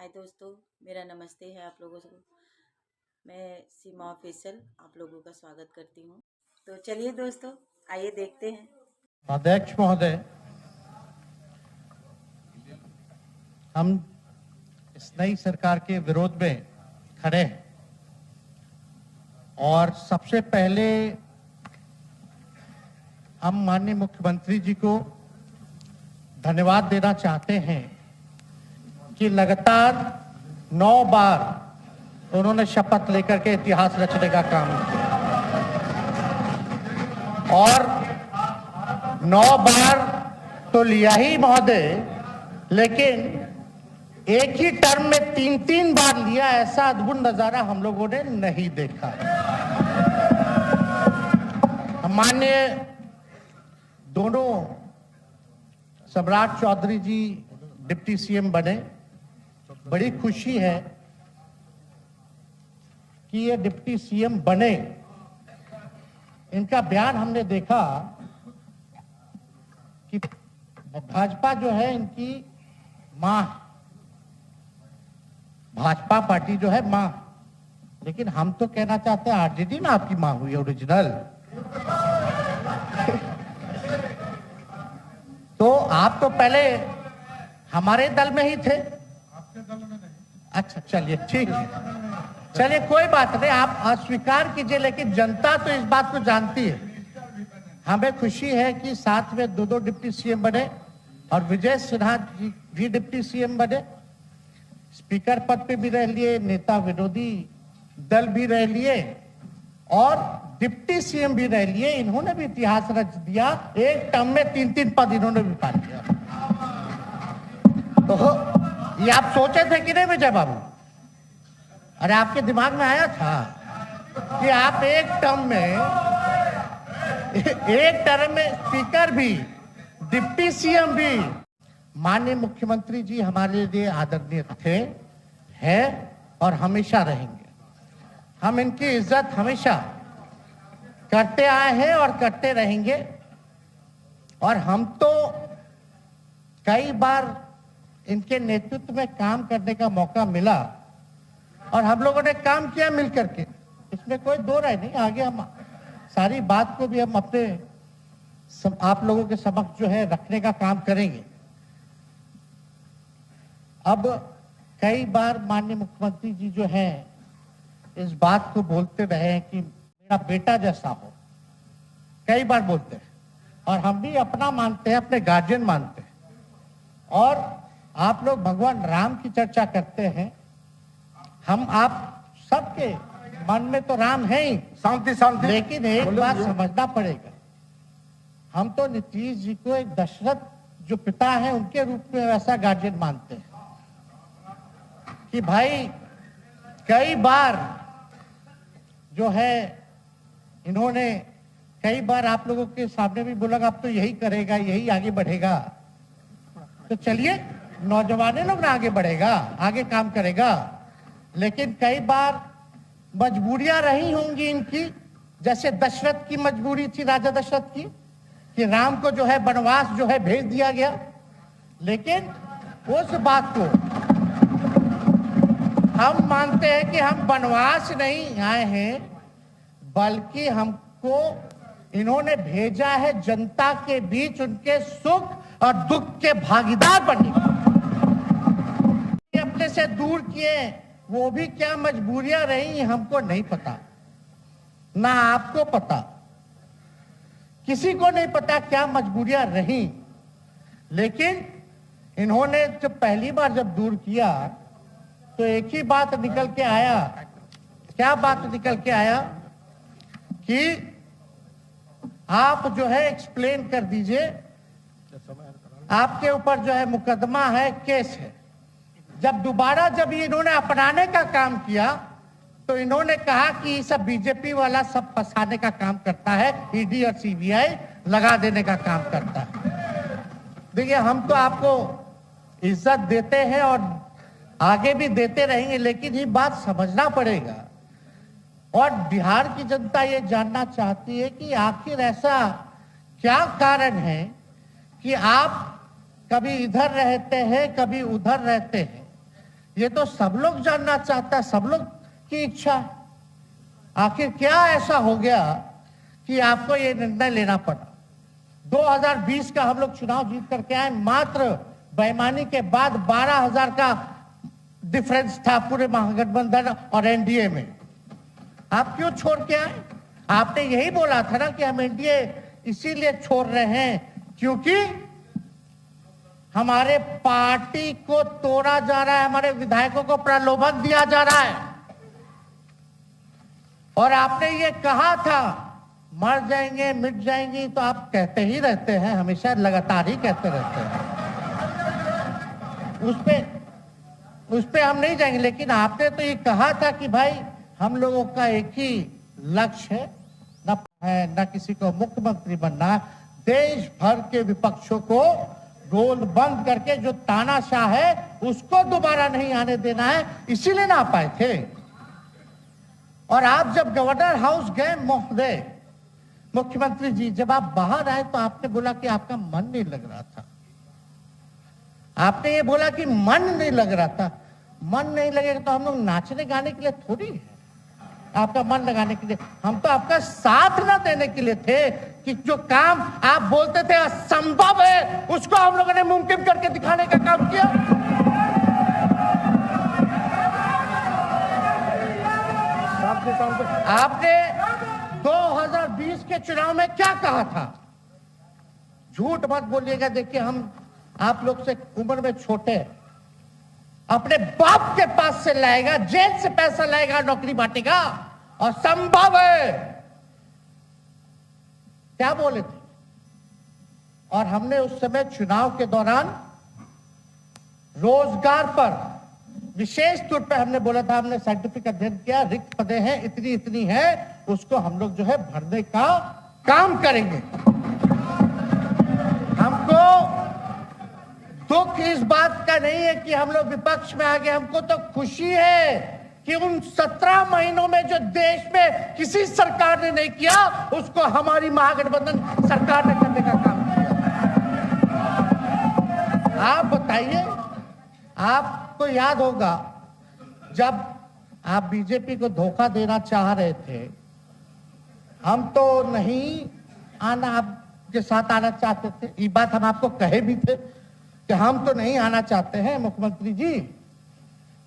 हाय दोस्तों, मेरा नमस्ते है आप लोगों को। मैं सीमा ऑफिशियल आप लोगों का स्वागत करती हूँ। तो चलिए दोस्तों, आइए देखते हैं। अध्यक्ष महोदय, हम इस नई सरकार के विरोध में खड़े हैं और सबसे पहले हम माननीय मुख्यमंत्री जी को धन्यवाद देना चाहते हैं कि लगातार 9 बार उन्होंने शपथ लेकर के इतिहास रचने का काम किया और 9 बार तो लिया ही महोदय, लेकिन एक ही टर्म में 3-3 बार लिया, ऐसा अद्भुत नजारा हम लोगों ने नहीं देखा। माननीय दोनों सम्राट चौधरी जी डिप्टी सीएम बने, बड़ी खुशी है कि ये डिप्टी सीएम बने। इनका बयान हमने देखा कि भाजपा जो है इनकी मां, भाजपा पार्टी जो है मां, लेकिन हम तो कहना चाहते हैं आरजेडी ना आपकी मां हुई ओरिजिनल। तो आप तो पहले हमारे दल में ही थे। आपके दल में नहीं। अच्छा, चलिए ठीक है, चलिए कोई बात नहीं, आप अस्वीकार कीजिए, लेकिन जनता तो इस बात को जानती है। हमें खुशी है कि साथ में दो डिप्टी सीएम बने और विजय सिन्हा जी भी डिप्टी सीएम बने, स्पीकर पद पे भी रह लिए, नेता विरोधी दल भी रह लिए और डिप्टी सीएम भी रह लिए। इन्होंने भी इतिहास रच दिया, एक टर्म में 3-3 पद इन्होंने भी पा लिया। तो ये आप सोचे थे कि नहीं विजय बाबू? अरे आपके दिमाग में आया था कि आप एक टर्म में स्पीकर भी, डिप्टी सीएम भी। माननीय मुख्यमंत्री जी हमारे लिए आदरणीय थे, हैं और हमेशा रहेंगे। हम इनकी इज्जत हमेशा करते आए हैं और करते रहेंगे। और हम तो कई बार इनके नेतृत्व में काम करने का मौका मिला और हम लोगों ने काम किया मिलकर के, इसमें कोई दो राय नहीं। आगे हम सारी बात को भी हम अपने आप लोगों के समक्ष जो है रखने का काम करेंगे। अब कई बार माननीय मुख्यमंत्री जी जो है इस बात को बोलते रहे हैं कि मेरा बेटा जैसा हो, कई बार बोलते हैं और हम भी अपना मानते हैं, अपने गार्जियन मानते हैं। और आप लोग भगवान राम की चर्चा करते हैं, हम आप सबके मन में तो राम है ही, शांति, लेकिन एक बात समझना पड़ेगा, हम तो नीतीश जी को एक दशरथ जो पिता है उनके रूप में वैसा गार्जियन मानते हैं कि भाई कई बार जो है इन्होंने कई बार आप लोगों के सामने भी बोला अब तो यही करेगा, यही आगे बढ़ेगा। तो चलिए, नौजवान लोग ना आगे बढ़ेगा, आगे काम करेगा, लेकिन कई बार मजबूरियां रही होंगी इनकी, जैसे दशरथ की मजबूरी थी, राजा दशरथ की, कि राम को जो है वनवास जो है भेज दिया गया। लेकिन उस बात को हम मानते हैं कि हम वनवास नहीं आए हैं, बल्कि हमको इन्होंने भेजा है जनता के बीच उनके सुख और दुख के भागीदार बनने। अपने से दूर किए, वो भी क्या मजबूरियां रही हमको नहीं पता, ना आपको पता, किसी को नहीं पता क्या मजबूरियां रही। लेकिन इन्होंने जब पहली बार जब दूर किया तो एक ही बात निकल के आया। क्या बात निकल के आया कि आप जो है एक्सप्लेन कर दीजिए, आपके ऊपर जो है मुकदमा है, केस है। जब दोबारा जब इन्होंने अपनाने का काम किया तो इन्होंने कहा कि सब बीजेपी वाला सब फंसाने का काम करता है, ईडी और सीबीआई लगा देने का काम करता है। देखिए, हम तो आपको इज्जत देते हैं और आगे भी देते रहेंगे, लेकिन ये बात समझना पड़ेगा। और बिहार की जनता ये जानना चाहती है कि आखिर ऐसा क्या कारण है कि आप कभी इधर रहते हैं, कभी उधर रहते हैं, ये तो सब लोग जानना चाहता है, सब लोग की इच्छा है। आखिर क्या ऐसा हो गया कि आपको ये निर्णय लेना पड़ा? 2020 का हम लोग चुनाव जीत करके आए, मात्र बेईमानी के बाद 12,000 का डिफरेंस था पूरे महागठबंधन और एनडीए में। आप क्यों छोड़ के आए? आपने यही बोला था ना कि हम एनडीए इसीलिए छोड़ रहे हैं क्योंकि हमारे पार्टी को तोड़ा जा रहा है, हमारे विधायकों को प्रलोभन दिया जा रहा है। और आपने ये कहा था मर जाएंगे मिट जाएंगी, तो आप कहते ही रहते हैं, हमेशा लगातार ही कहते रहते हैं। उस पे हम नहीं जाएंगे, लेकिन आपने तो ये कहा था कि भाई हम लोगों का एक ही लक्ष्य है, न किसी को मुख्यमंत्री बनना, देश भर के विपक्षों को गोल बंद करके जो तानाशाह है उसको दोबारा नहीं आने देना है, इसीलिए ना आ पाए थे। और आप जब गवर्नर हाउस गए महोदय, मुख्यमंत्री जी, जब आप बाहर आए तो आपने बोला कि आपका मन नहीं लग रहा था। आपने ये बोला कि मन नहीं लग रहा था। मन नहीं लगेगा तो हम लोग नाचने गाने के लिए थोड़ी है, आपका मन लगाने के लिए। हम तो आपका साथ ना देने के लिए थे कि जो काम आप बोलते थे असंभव है उसको हम लोगों ने मुमकिन करके दिखाने का काम किया। आपने 2020 के चुनाव में क्या कहा था? झूठ मत बोलिएगा। देखिए, हम आप लोग से उम्र में छोटे, अपने बाप के पास से लाएगा, जेल से पैसा लाएगा, नौकरी बांटेगा, और संभव है, क्या बोले थे? और हमने उस समय चुनाव के दौरान रोजगार पर विशेष तौर पे हमने बोला था, हमने साइंटिफिक अध्ययन किया, रिक्त पदे हैं इतनी इतनी है, उसको हम लोग जो है भरने का काम करेंगे। हमको दुख इस बात का नहीं है कि हम लोग विपक्ष में आ गए, हमको तो खुशी है कि उन 17 महीनों में जो देश में किसी सरकार ने नहीं किया उसको हमारी महागठबंधन सरकार ने करने का काम किया। आप बताइए, आपको याद होगा जब आप बीजेपी को धोखा देना चाह रहे थे, हम तो नहीं आना आपके साथ आना चाहते थे, ये बात हम आपको कहे भी थे कि हम तो नहीं आना चाहते हैं मुख्यमंत्री जी,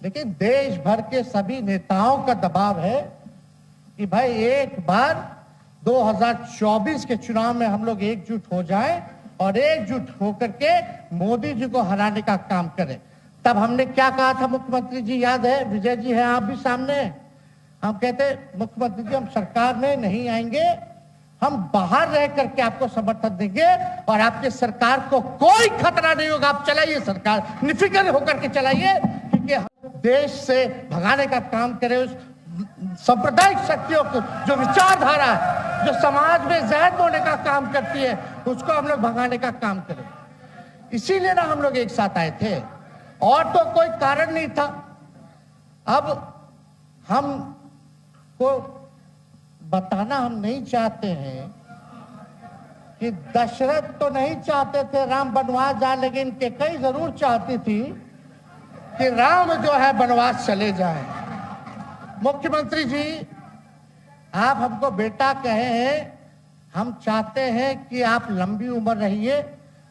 लेकिन देश भर के सभी नेताओं का दबाव है कि भाई एक बार 2024 के चुनाव में हम लोग एकजुट हो जाएं और एकजुट होकर के मोदी जी को हराने का काम करें। तब हमने क्या कहा था मुख्यमंत्री जी, याद है? विजय जी है, आप भी सामने। हम कहते मुख्यमंत्री जी हम सरकार में नहीं आएंगे, हम बाहर रह करके आपको समर्थन देंगे और आपके सरकार को कोई खतरा नहीं होगा, आप चलाइए सरकार, निफिक्र होकर के चलाइए, क्योंकि हम देश से भगाने का काम करें उस सांप्रदायिक शक्तियों को, जो विचारधारा है, जो समाज में जहर बोने का काम करती है, उसको हम लोग भगाने का काम करें। इसीलिए ना हम लोग एक साथ आए थे, और तो कोई कारण नहीं था। अब हम को बताना हम नहीं चाहते हैं कि दशरथ तो नहीं चाहते थे राम वनवास जाए, लेकिन कैकेयी जरूर चाहती थी कि राम जो है वनवास चले जाएं। मुख्यमंत्री जी, आप हमको बेटा कहे हैं, हम चाहते हैं कि आप लंबी उम्र रहिए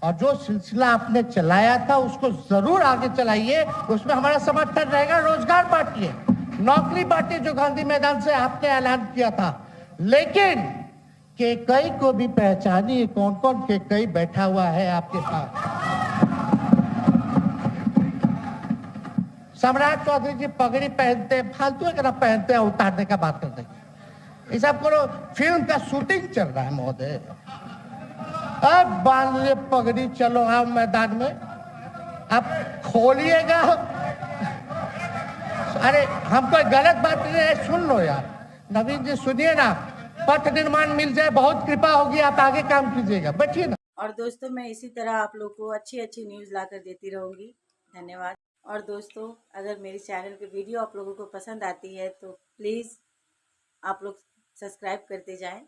और जो सिलसिला आपने चलाया था उसको जरूर आगे चलाइए, उसमें हमारा समर्थन रहेगा। रोजगार बांटिए, नौकरी बांटिए, जो गांधी मैदान से आपने ऐलान किया था, लेकिन कैकेयी को भी पहचानिए, कौन कौन कैकेयी बैठा हुआ है आपके पास। सम्राट चौधरी जी पगड़ी पहनते, फालतू अगर आप पहनते हैं, उतारने का बात करते हैं, ये सब करो, फिल्म का शूटिंग चल रहा है महोदय, अब बांध लिए पगड़ी, चलो आओ मैदान में, अब खोलिएगा। अरे हम कोई गलत बात नहीं है, सुन लो यार, नवीन जी सुनिए ना, पथ निर्माण मिल जाए, बहुत कृपा होगी, आप आगे काम कीजिएगा, बैठिए ना। और दोस्तों, मैं इसी तरह आप लोग को अच्छी अच्छी न्यूज़ लाकर देती रहूँगी। धन्यवाद। और दोस्तों, अगर मेरी चैनल की वीडियो आप लोगों को पसंद आती है तो प्लीज़ आप लोग सब्सक्राइब करते जाएं